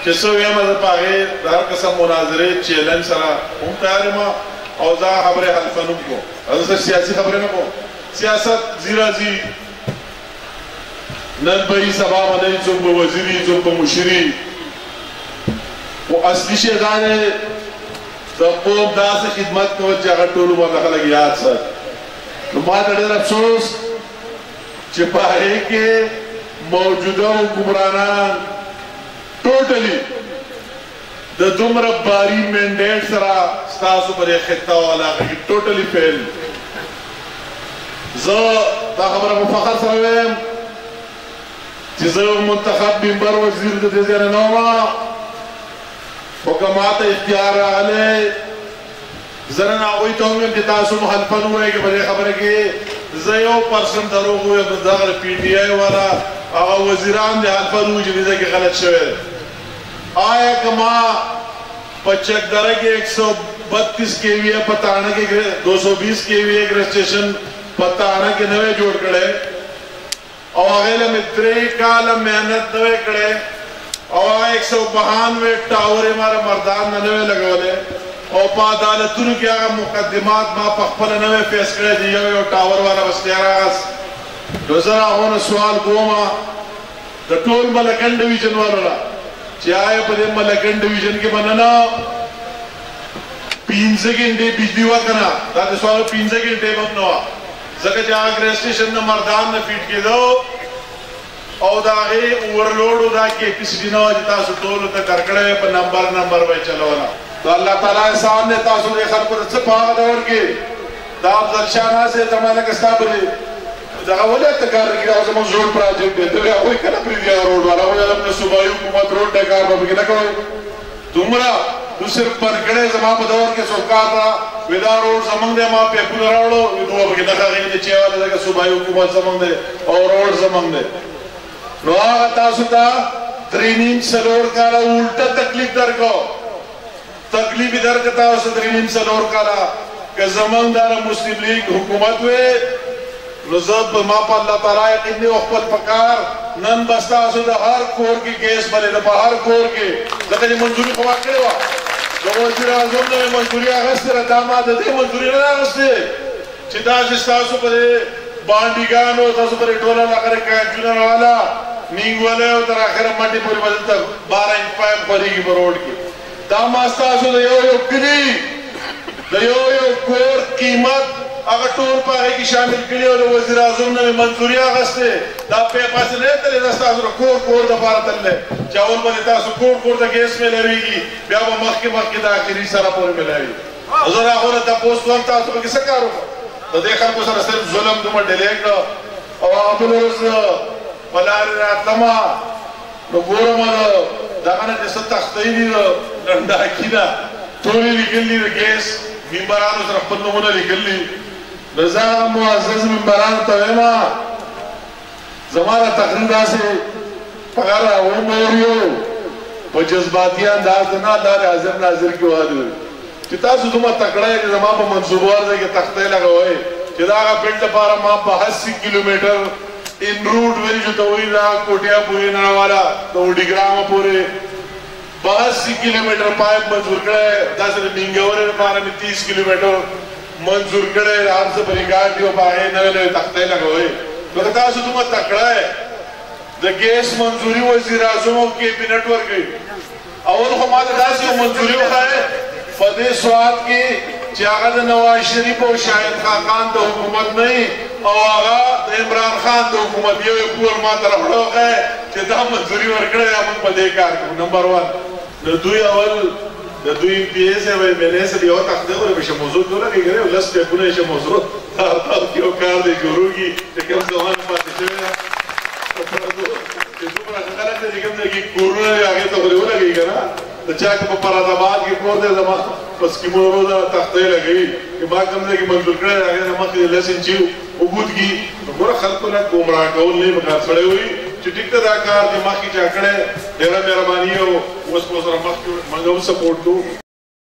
چې څه وایم زه په هغې د هر قسم مناظرې چیلنج سره هم تیار یم او زه خبرې حلفه نه کوم زه سیاسي خبرې نه کوم سیاست ځي راځي نن به یې سبا به نه څوک به وزیر وي څوک به مشر وي خو اصلي شی دا دی د قوم داسې خدمت کول چې هغه ټول عمر خلک یاد ساتي نو ما ته ډېر افسوس چې په هغې کې موجوده حکمرانان ټوټلي د دومره باري مینډیټ سره ستاسو پر یې خطه او علاقه کې ټوټلي فیل زه دا خبره په فخر سره وایم چې زه منتخب ممبر وزیر د دې ځای نه نه وم خو که ماته اختیار راغلی زه نن هغوی ته ووایم چې تاسو مخالفت ووایئ که په دې خبره کې زه 1% دروغ ووایم نو دغه پي ټي آی والا هغه وزیران د حلفت ووایي چې دې ځای کې غلط شوی آیا که ما په چکدره کې 132 KVA په تاڼه کې 220 KVA ګریډ سټیشن په تاڼه کې نوی جوړ کړی او هغې له مې 3 کاله محنت نوی کړی او هغه 192 ټاور یې ما له مردان نه نوی لګولی او په عدالتونو کې هغه مقدمات ما په خپله نوی فیس کړی چې یو یو ټاور والا بس تیار راغست نو زه هغونه سوال کوم د ټول ملکنډ ډویژن والو نه چې آیا په دې ملکنډ ډویژن کې به نن 15 ګنټې بجلي وه که نه دا د سوال 15 ګنټې به هم نه وه ځکه چې هغه ګریډ سټیشن نه مردان نه فیټ کېدو او د هغې اوورلوډ دا کیپیسټي نه وه چې تاسو ټولو ته کرکړی په نمبر به یې چلوله نو الله تعالی احسان دی تاسو دې خلکو ته څه په هغه دور کې دا افضل شاه ناصر زما لکه ستا په دغه ولې ته کار نه کېږي هغه زموږ زوړ پراجیکټ دی دغه هغوی که نه پرېږدي هغه روډ والا هغوی د صوبایي حکومت روډ دی کار به پکې نه کوئ دومره نو صرف پرکړی زما په دور کې څوک کار را وی دا روډ زموږ دی ما پیپونه راوړو وی دوه پکې نه ښاغلي دی چې والا ځکه صوبایي حکومت زموږ دی او روډ زموږ دی نو هغه تاسو ته 3.5 کاله الټه تکلیف درکړو تکلیف یې درکړه تاسو 3.5 کاله که زموږ دا مسلم لیگ حکومت وی نو زه ما په الله تعالی یقین دی او خپل په کار نن به ستاسو د هر کور کې ګیس بلېده په هر کور کې ځکه چې منظوري خو ما کړې وه د وزیر اعظم نه مې منظوري اخیستې ده دا ما د دې منظوري نه ده اخیستې چې داسې ستاسو په دې بانډیګانو تاسو په دې ټوله علاقه کې کانچونه راواله نینګولی او تر اخره مټې پورې به دلته 12 انچ پایپ خورېږي په روډ کې دا ما ستاسو د یو یو کلي د یو یو کور قیمت هغه ټول په هغې کې شامل کړي او د وزیر اعظم نه مې منظوري اخیستې دا پیپاسې نه تللی دا ستاسو د کور کور دپاره تللی چې اول به تاسو کور کور ته ګیس میلاویږي بیا به مخکې د آخري سره پورې میلاوي زه د هغو نه تپوس کوم تاسو پکې څه کار وکړو د دې خلکو سره صرف ظلم دومره ډیلی کړه او هغه بل ورځ په لارې راتلمه نو ګورم دغه نه چې څه تختۍ دي د ډنډاکي نه ټول یې لیکلي دي د ګیس ممبرانو سره خپل نومونه لیکلي نو زه هغه معزز ممبرانو ته وایم زما دا تقریر داسې په هغه وموریو په جذباتي انداز نه الله د حاضر ناظر کې وایي چې تاسو دومره تکړه یې زما په منصوبو ځای کې تختۍ لګوئ چې د هغه بلډ لپاره ما په 80 کیلومیټر ان روټ ویل چې ته وایي دا کوټیا پورې نه والا د وډیګرامه پورې 82 کیلومیټر پایپ منظور کړی داسې د مینګورې لپاره مې 30 کیلومیټر منظور کړی هر څه په ریکارډ دي او په هغې نوې نوې تختۍ لګوئ نو که تاسو دومره تکړه یې د ګیس منظوري وزیر اعظم او کیبینټ ورکوي اول خو ما ته داسې یو منظوري وښایې په دې سوات کې چې هغه د نواز شریف او شاهد خاقان د حکومت نه او هغه د عمران خان د حکومت یو یو کور ما ته راوړی وښایې چې دا منظوري ورکړی دا موږ په دې کار کوو نمبر 1 د دوی اول د دوی پی ایس او ایم ایل اے سره یو تختې خو به شموزو ټوله کېږي او لس پیپونه یې شموزو کې یو کار دی جوړېږي چې کوم زمان پاتې شوی ده چې دومره خلک دی چې کوم ځای کې کورونه دي هغې ته خو دې ولګوي که نه د چا که په فراد آباد کې کور دی زما په سکیمونو دا تختې لګوي چې ما کوم ځای کې منظور کړی دی هغې نه مخکې 10 انچي اوږد کي نو ګوره خلکو نه ګمراه کول نه یې پکار سړی وایي چې ټیک ته دا کار چې مخکې چا کړی ډېره مهرباني او اوس به سره مخکې موږ هم سپورټ کوو